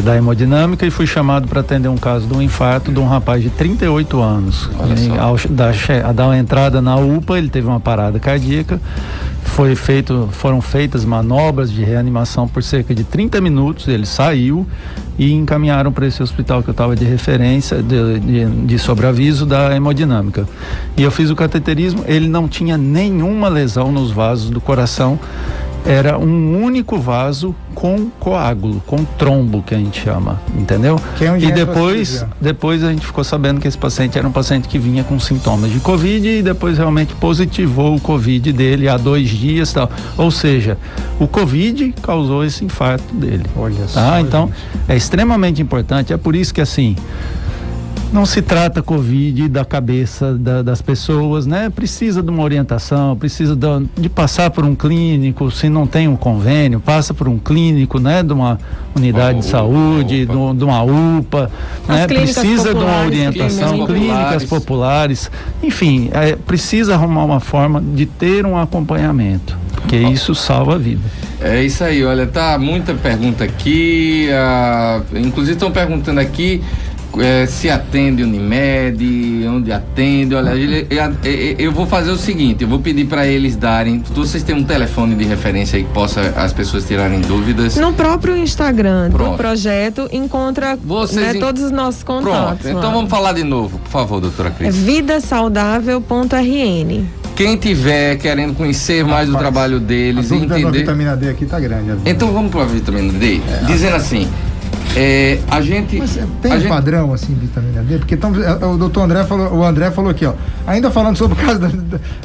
da hemodinâmica e fui chamado para atender um caso de um infarto de um rapaz de 38 anos. Ao dar uma entrada na UPA, ele teve uma parada cardíaca. Foram feitas manobras de reanimação por cerca de 30 minutos, ele saiu e encaminharam para esse hospital que eu estava de referência, de sobreaviso da hemodinâmica. E eu fiz o cateterismo, ele não tinha nenhuma lesão nos vasos do coração, era um único vaso com coágulo, com trombo, que a gente chama, entendeu? E depois a gente ficou sabendo que esse paciente era um paciente que vinha com sintomas de Covid e depois realmente positivou o Covid dele há 2 dias, tal. Ou seja, o Covid causou esse infarto dele. Olha só. Tá? Então, é extremamente importante, é por isso que assim, não se trata Covid da cabeça das pessoas, né? Precisa de uma orientação, precisa de passar por um clínico, se não tem um convênio, passa por um clínico, né? De uma unidade de saúde, de uma UPA, né? Precisa de uma orientação, clínicas populares, enfim, precisa arrumar uma forma de ter um acompanhamento, porque isso salva a vida. É isso aí, olha, tá muita pergunta aqui, inclusive estão perguntando aqui se atende Unimed, onde atende. Olha, eu vou fazer o seguinte, eu vou pedir para eles darem, vocês têm um telefone de referência aí que possa as pessoas tirarem dúvidas? No próprio Instagram do projeto encontra todos os nossos contatos. Pronto, então vamos falar de novo, por favor, doutora Cris. É vidasaudável.rn. Quem tiver querendo conhecer mais do trabalho deles e entender... A vitamina D aqui tá grande. Então vamos para a vitamina D, dizendo assim, a gente... Mas tem um padrão, assim, vitamina D? Porque o doutor André falou aqui, ó, ainda falando sobre o caso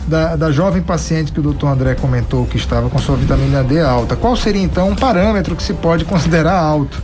da jovem paciente que o doutor André comentou que estava com sua vitamina D alta. Qual seria, então, um parâmetro que se pode considerar alto?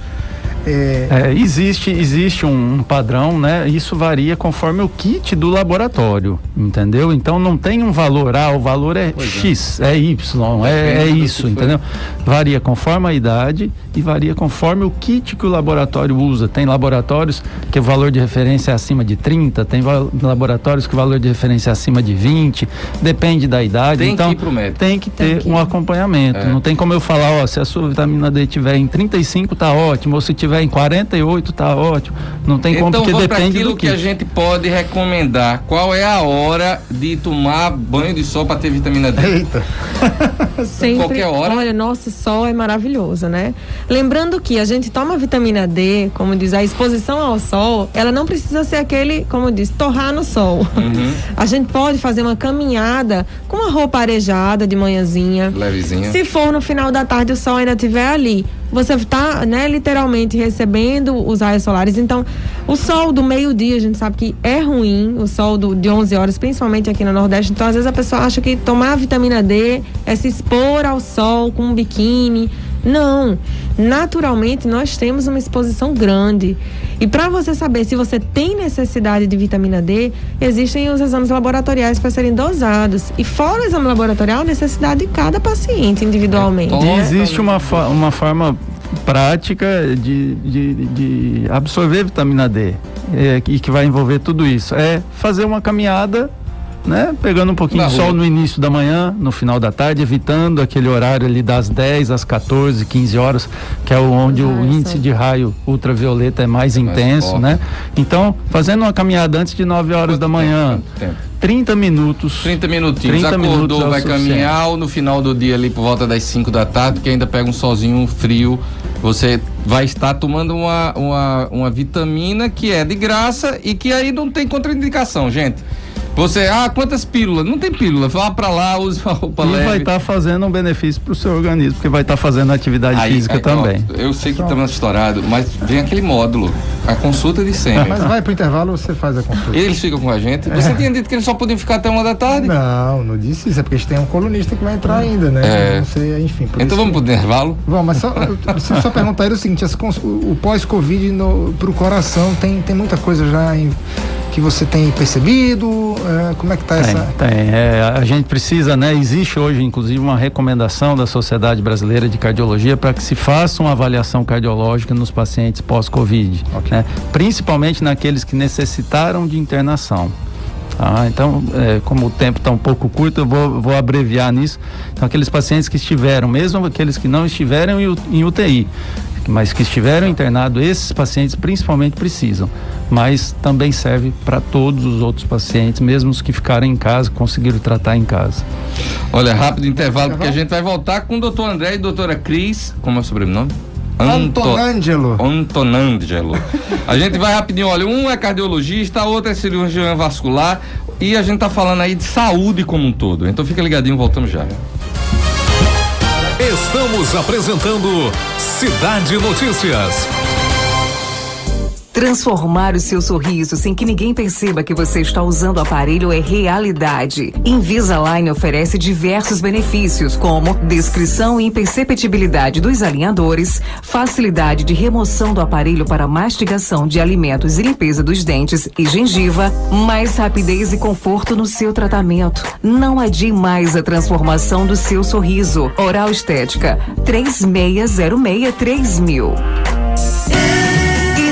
Existe um padrão, né? Isso varia conforme o kit do laboratório, entendeu? Então não tem um valor, o valor é X, é Y, é isso, entendeu? Varia conforme a idade e varia conforme o kit que o laboratório usa. Tem laboratórios que o valor de referência é acima de 30, tem laboratórios que o valor de referência é acima de 20, depende da idade. Tem então que ir pro médico. Tem que ter um acompanhamento. Não tem como eu falar, se a sua vitamina D estiver em 35 tá ótimo, ou se tiver em 48 tá ótimo. Não tem como, porque depende do que a gente pode recomendar. Qual é a hora de tomar banho de sol para ter vitamina D? Eita. Sempre, qualquer hora. Olha, nosso sol é maravilhoso, né? Lembrando que a gente toma vitamina D, como diz, a exposição ao sol, ela não precisa ser aquele, como diz, torrar no sol. A gente pode fazer uma caminhada com uma roupa arejada de manhãzinha. Levezinha. Se for no final da tarde o sol ainda estiver ali, você está, né, literalmente recebendo os raios solares. Então, o sol do meio-dia, a gente sabe que é ruim, o sol de 11 horas, principalmente aqui no Nordeste. Então, às vezes a pessoa acha que tomar vitamina D é se expor ao sol com um biquíni. Não, naturalmente nós temos uma exposição grande, e para você saber se você tem necessidade de vitamina D, existem os exames laboratoriais para serem dosados, e fora o exame laboratorial, a necessidade de cada paciente individualmente. E existe uma forma prática de absorver vitamina D, e que vai envolver tudo isso, é fazer uma caminhada, né? Pegando um pouquinho de sol no início da manhã, no final da tarde, evitando aquele horário ali das 10 às 14, 15 horas, que é onde o índice de raio ultravioleta é mais intenso, né? Então, fazendo uma caminhada antes de 9 horas da manhã, 30 minutos. 30 minutinhos. Acordou, vai caminhar, ou no final do dia ali por volta das 5 da tarde, que ainda pega um solzinho frio, você vai estar tomando uma vitamina que é de graça e que aí não tem contraindicação, gente. Você, quantas pílulas? Não tem pílula, vá pra lá, use uma roupa leve. E vai estar fazendo um benefício pro seu organismo, porque vai estar fazendo atividade física também. Eu sei que estamos estourados, mas vem aquele módulo, a consulta de sempre. Mas vai pro intervalo, você faz a consulta. Eles ficam com a gente. Você tinha dito que eles só podiam ficar até 1 da tarde? Não disse isso, é porque a gente tem um colunista que vai entrar ainda, né? Você, enfim. Então vamos pro intervalo? Vamos, mas só perguntar aí o seguinte, o pós-Covid pro coração tem muita coisa já que você tem percebido? Como é que está essa? Tem. A gente precisa, né? Existe hoje, inclusive, uma recomendação da Sociedade Brasileira de Cardiologia para que se faça uma avaliação cardiológica nos pacientes pós-Covid, né? Principalmente naqueles que necessitaram de internação. Então, como o tempo está um pouco curto, eu vou abreviar nisso. Então, aqueles pacientes que estiveram, mesmo aqueles que não estiveram em UTI, mas que estiveram internados, esses pacientes principalmente precisam, mas também serve para todos os outros pacientes, mesmo os que ficaram em casa, conseguiram tratar em casa. Olha, rápido intervalo, porque a gente vai voltar com o doutor André e doutora Cris. Como é o sobrenome? Antonângelo. A gente vai rapidinho, olha, um é cardiologista, a outra é cirurgião vascular, e a gente tá falando aí de saúde como um todo. Então fica ligadinho, voltamos já. Estamos apresentando Cidade Notícias. Transformar o seu sorriso sem que ninguém perceba que você está usando o aparelho é realidade. Invisalign oferece diversos benefícios, como descrição e imperceptibilidade dos alinhadores, facilidade de remoção do aparelho para mastigação de alimentos e limpeza dos dentes e gengiva, mais rapidez e conforto no seu tratamento. Não adie mais a transformação do seu sorriso. Oral Estética, 3606-3000.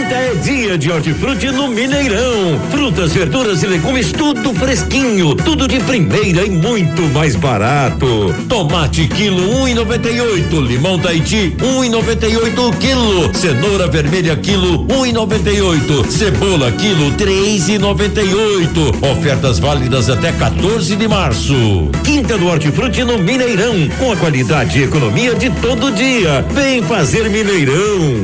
É dia de hortifruti no Mineirão. Frutas, verduras e legumes, tudo fresquinho, tudo de primeira e muito mais barato. Tomate quilo 1,98, limão Tahiti 1,98 quilo, cenoura vermelha quilo 1,98, cebola quilo 3,98. Ofertas válidas até 14 de março. Quinta do Hortifruti no Mineirão, com a qualidade e economia de todo dia. Vem fazer Mineirão.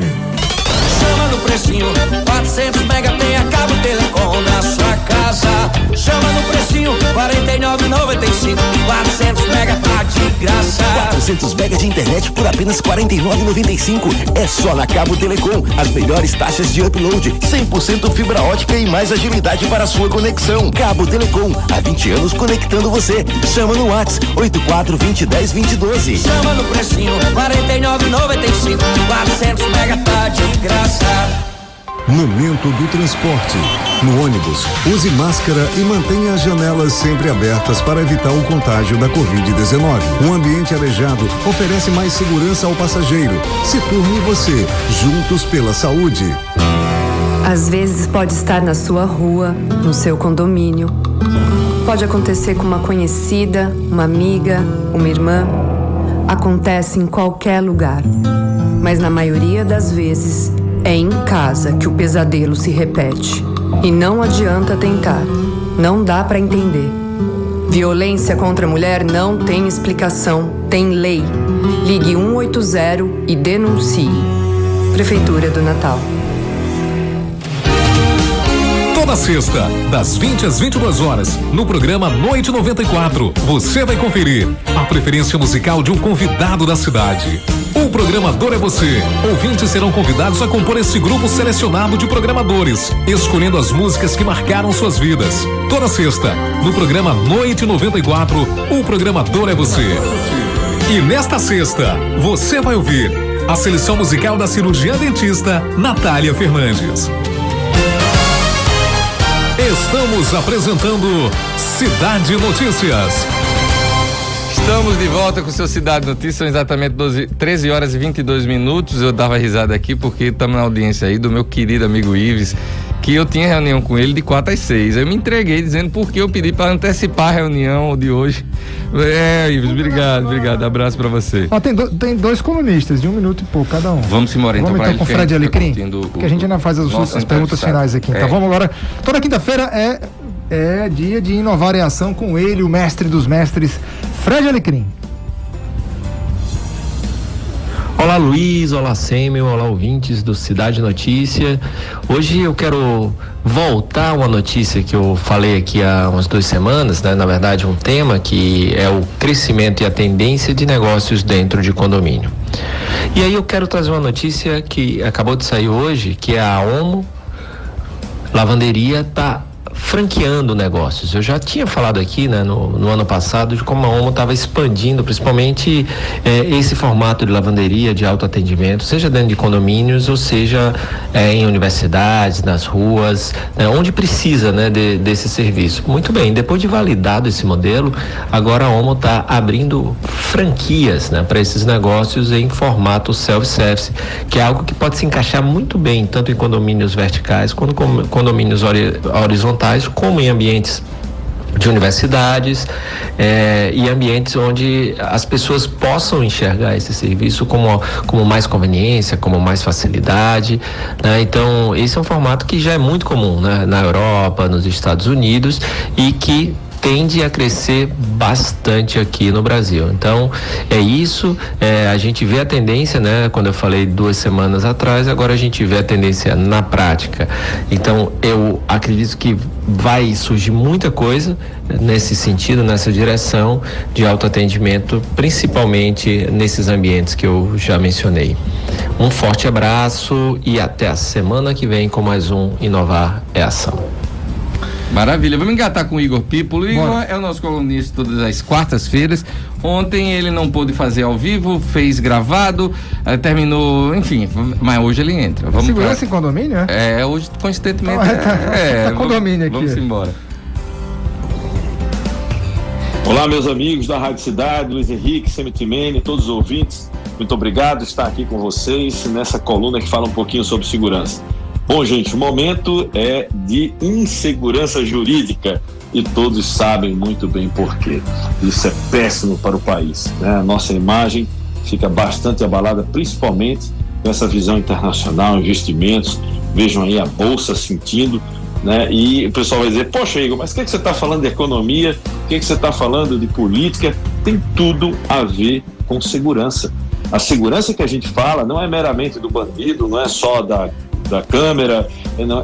Chama no precinho, 400 mega tem a Cabo Telecom na sua casa. Chama no precinho, 49,95. 400 mega tá de graça. 400 mega de internet por apenas 49,95. É só na Cabo Telecom. As melhores taxas de upload, 100% fibra ótica e mais agilidade para a sua conexão. Cabo Telecom, há 20 anos conectando você. Chama no WhatsApp 8420102012. Chama no precinho, 49,95. 400 mega tá de graça. Momento do transporte. No ônibus, use máscara e mantenha as janelas sempre abertas para evitar o contágio da Covid-19. Um ambiente arejado oferece mais segurança ao passageiro. Se turne você, juntos pela saúde. Às vezes pode estar na sua rua, no seu condomínio. Pode acontecer com uma conhecida, uma amiga, uma irmã. Acontece em qualquer lugar. Mas na maioria das vezes, é em casa que o pesadelo se repete. E não adianta tentar. Não dá para entender. Violência contra a mulher não tem explicação. Tem lei. Ligue 180 e denuncie. Prefeitura do Natal. Toda sexta, das 20 às 22 horas, no programa Noite 94, você vai conferir a preferência musical de um convidado da cidade. O Programador é Você. Ouvintes serão convidados a compor esse grupo selecionado de programadores, escolhendo as músicas que marcaram suas vidas. Toda sexta, no programa Noite 94, o Programador é Você. E nesta sexta, você vai ouvir a seleção musical da cirurgiã dentista Natália Fernandes. Estamos apresentando Cidade Notícias. Estamos de volta com o seu Cidade Notícias, são exatamente 13 horas e 22 minutos. Eu dava risada aqui porque estamos na audiência aí do meu querido amigo Ives, que eu tinha reunião com ele de 4 às 6. Eu me entreguei dizendo porque eu pedi para antecipar a reunião de hoje. Ives, obrigado, abraço para você. Tem 2 colunistas de 1 minuto e pouco cada um. Vamos embora então para ele. Com o Fred Alecrim, que a gente ainda faz as perguntas finais aqui. Então vamos agora. Toda quinta-feira é dia de inovar em ação com ele, o mestre dos mestres, Fred Alecrim. Olá Luiz, olá Sêmio, olá ouvintes do Cidade Notícia. Hoje eu quero voltar a uma notícia que eu falei aqui há umas 2 semanas, né? Na verdade um tema que é o crescimento e a tendência de negócios dentro de condomínio. E aí eu quero trazer uma notícia que acabou de sair hoje, que é a Omo Lavanderia está franqueando negócios. Eu já tinha falado aqui, né, no ano passado, de como a Omo estava expandindo, principalmente esse formato de lavanderia de autoatendimento, seja dentro de condomínios ou seja em universidades, nas ruas, né, onde precisa, né, desse serviço. Muito bem, depois de validado esse modelo, agora a Omo está abrindo franquias, né, para esses negócios em formato self-service, que é algo que pode se encaixar muito bem, tanto em condomínios verticais quanto em condomínios horizontais, como em ambientes de universidades e ambientes onde as pessoas possam enxergar esse serviço como mais conveniência, como mais facilidade, né? Então esse é um formato que já é muito comum, né, na Europa, nos Estados Unidos e que tende a crescer bastante aqui no Brasil. Então é isso, a gente vê a tendência, né? Quando eu falei 2 semanas atrás, agora a gente vê a tendência na prática. Então eu acredito que vai surgir muita coisa nesse sentido, nessa direção de autoatendimento, principalmente nesses ambientes que eu já mencionei. Um forte abraço e até a semana que vem com mais um Inovar é Ação. Maravilha, vamos engatar com o Igor Pípolo. O Igor é o nosso colunista todas as quartas-feiras. Ontem ele não pôde fazer ao vivo, fez gravado, terminou, enfim, mas hoje ele entra. Vamos segurança em condomínio, hoje consistentemente condomínio aqui. Vamos embora. Olá, meus amigos da Rádio Cidade, Luiz Henrique, Semitimene, todos os ouvintes, muito obrigado por estar aqui com vocês nessa coluna que fala um pouquinho sobre segurança. Bom, gente, o momento é de insegurança jurídica e todos sabem muito bem por quê. Isso é péssimo para o país, né? A nossa imagem fica bastante abalada, principalmente com essa visão internacional, investimentos. Vejam aí a Bolsa sentindo, né? E o pessoal vai dizer, poxa, Igor, mas o que você está falando de economia? O que você está falando de política? Tem tudo a ver com segurança. A segurança que a gente fala não é meramente do bandido, não é só da câmera,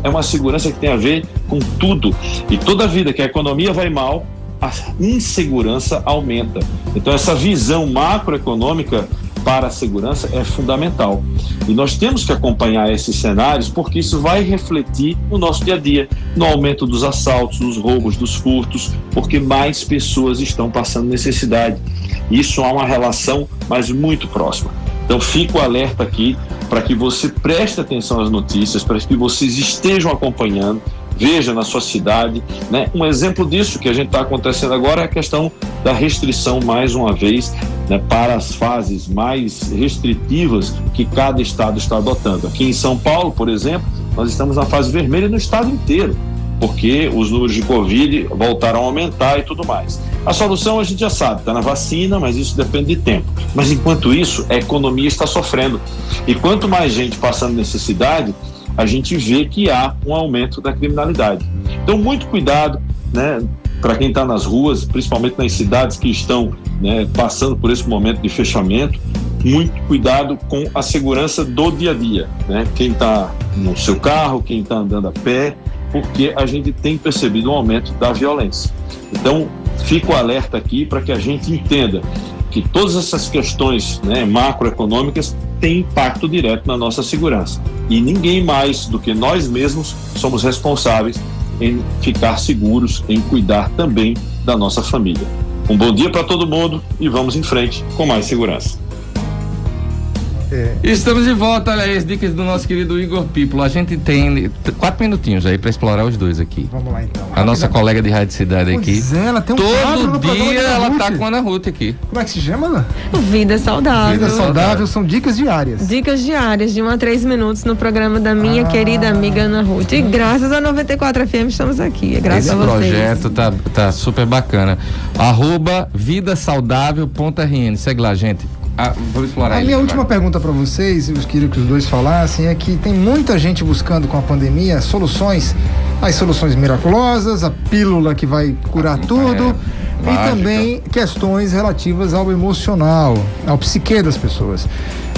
é uma segurança que tem a ver com tudo. E toda vida que a economia vai mal, a insegurança aumenta. Então essa visão macroeconômica para a segurança é fundamental. E nós temos que acompanhar esses cenários porque isso vai refletir no nosso dia a dia, no aumento dos assaltos, dos roubos, dos furtos, porque mais pessoas estão passando necessidade. Isso há uma relação, mas muito próxima. Então fico alerta aqui para que você preste atenção às notícias, para que vocês estejam acompanhando, veja na sua cidade, né? Um exemplo disso que a gente está acontecendo agora é a questão da restrição, mais uma vez, né, para as fases mais restritivas que cada estado está adotando. Aqui em São Paulo, por exemplo, nós estamos na fase vermelha no estado inteiro, porque os números de Covid voltaram a aumentar e tudo mais. A solução a gente já sabe, está na vacina, mas isso depende de tempo. Mas enquanto isso, a economia está sofrendo. E quanto mais gente passando necessidade, a gente vê que há um aumento da criminalidade. Então, muito cuidado, né, para quem está nas ruas, principalmente nas cidades que estão, né, passando por esse momento de fechamento. Muito cuidado com a segurança do dia a dia, né? Quem está no seu carro, quem está andando a pé, porque a gente tem percebido um aumento da violência. Então, fico alerta aqui para que a gente entenda que todas essas questões, né, macroeconômicas têm impacto direto na nossa segurança. E ninguém mais do que nós mesmos somos responsáveis em ficar seguros, em cuidar também da nossa família. Um bom dia para todo mundo e vamos em frente com mais segurança. Estamos de volta, olha aí as dicas do nosso querido Igor Pípolo. A gente tem 4 minutinos aí para explorar os dois aqui. Vamos lá então. A nossa colega de Rádio Cidade aqui. Ela tem um quadro todo no programa dia da ela Ruth. tá com a Ana Ruth aqui. Como é que se chama, Ana? Vida Saudável. Vida Saudável são dicas diárias. Dicas diárias de 1 a 3 minutos no programa da minha querida amiga Ana Ruth. E graças a 94 FM estamos aqui. Graças Esse a vocês. projeto tá super bacana. @vidasaudável.rn. Segue lá, gente. Vou explorar A ele, minha vai. última pergunta para vocês, eu queria que os dois falassem, é que tem muita gente buscando com a pandemia soluções, as soluções miraculosas, a pílula que vai curar tudo, e mágica. também questões relativas ao emocional, ao psique das pessoas.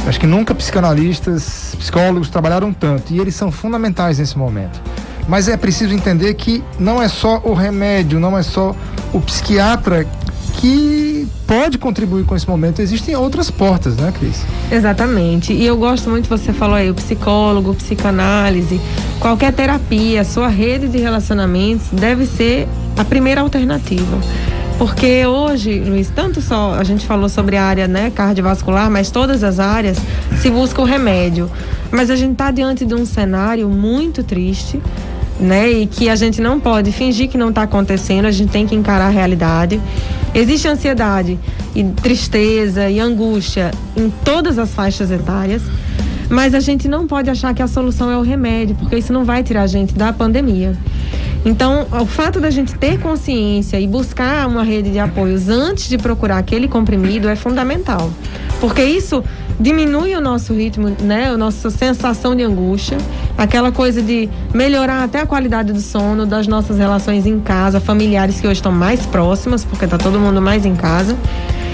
Acho que nunca psicanalistas, psicólogos trabalharam tanto, e eles são fundamentais nesse momento. Mas é preciso entender que não é só o remédio, não é só o psiquiatra que pode contribuir com esse momento. Existem outras portas, né, Cris? Exatamente. E eu gosto muito, você falou aí, o psicólogo, psicanálise, qualquer terapia, sua rede de relacionamentos deve ser a primeira alternativa. Porque hoje, Luiz, tanto só a gente falou sobre a área, né, cardiovascular, mas todas as áreas se busca o remédio. Mas a gente está diante de um cenário muito triste, né, e que a gente não pode fingir que não está acontecendo, a gente tem que encarar a realidade. Existe ansiedade e tristeza e angústia em todas as faixas etárias, mas a gente não pode achar que a solução é o remédio, porque isso não vai tirar a gente da pandemia. Então, o fato da gente ter consciência e buscar uma rede de apoios antes de procurar aquele comprimido é fundamental, porque isso diminui o nosso ritmo, né, a nossa sensação de angústia, aquela coisa de melhorar até a qualidade do sono, das nossas relações em casa, familiares que hoje estão mais próximas, porque está todo mundo mais em casa,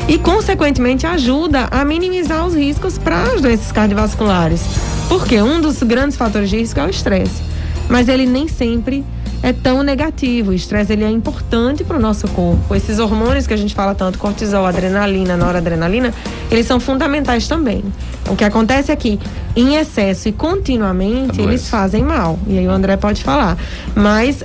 e consequentemente ajuda a minimizar os riscos para as doenças cardiovasculares, porque um dos grandes fatores de risco é o estresse, mas ele nem sempre é tão negativo. O estresse, ele é importante para o nosso corpo. Esses hormônios que a gente fala tanto, cortisol, adrenalina, noradrenalina, eles são fundamentais também. O que acontece é que, em excesso e continuamente, eles fazem mal. E aí o André pode falar. Mas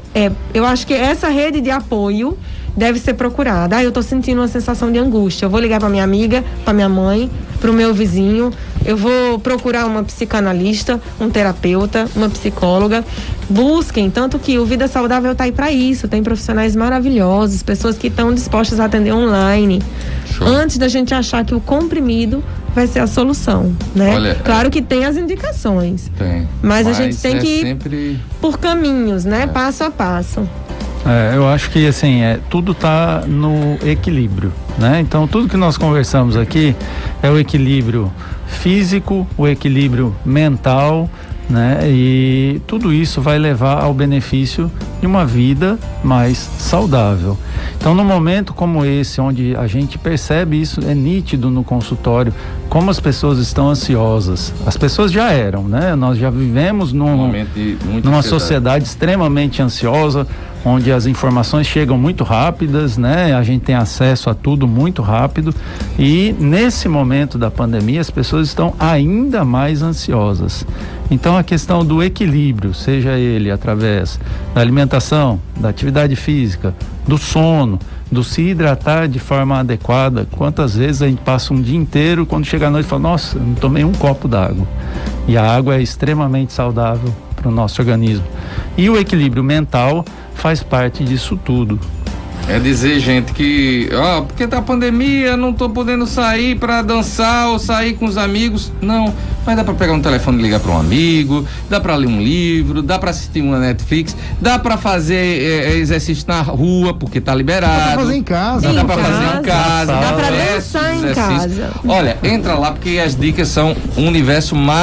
eu acho que essa rede de apoio deve ser procurada. Eu tô sentindo uma sensação de angústia. Eu vou ligar para minha amiga, para minha mãe, para o meu vizinho. Eu vou procurar uma psicanalista, um terapeuta, uma psicóloga. Busquem, tanto que o Vida Saudável tá aí para isso. Tem profissionais maravilhosos, pessoas que estão dispostas a atender online. Show. Antes da gente achar que o comprimido vai ser a solução, né? Olha, claro que tem as indicações. Tem. Mas a gente tem que ir sempre por caminhos, né? Passo a passo. Eu acho que assim, tudo está no equilíbrio, né? Então tudo que nós conversamos aqui é o equilíbrio físico, o equilíbrio mental, né? E tudo isso vai levar ao benefício de uma vida mais saudável. Então, num momento como esse, onde a gente percebe isso, é nítido no consultório, como as pessoas estão ansiosas. As pessoas já eram, né? Nós já vivemos numa sociedade extremamente ansiosa, onde as informações chegam muito rápidas, né? A gente tem acesso a tudo muito rápido, e nesse momento da pandemia as pessoas estão ainda mais ansiosas. Então a questão do equilíbrio, seja ele através da alimentação, da atividade física, do sono, do se hidratar de forma adequada. Quantas vezes a gente passa um dia inteiro, quando chega à noite fala, nossa, eu não tomei um copo d'água. E a água é extremamente saudável para o nosso organismo. E o equilíbrio mental faz parte disso tudo. É dizer, gente, que porque tá a pandemia, não tô podendo sair pra dançar ou sair com os amigos. Não, mas dá pra pegar um telefone e ligar pra um amigo, dá pra ler um livro, dá pra assistir uma Netflix, dá pra fazer exercício na rua, porque tá liberado. Dá pra fazer em casa. Dá pra fazer em casa. Dá pra dançar em casa. Olha, entra lá porque as dicas são um universo maravilhoso.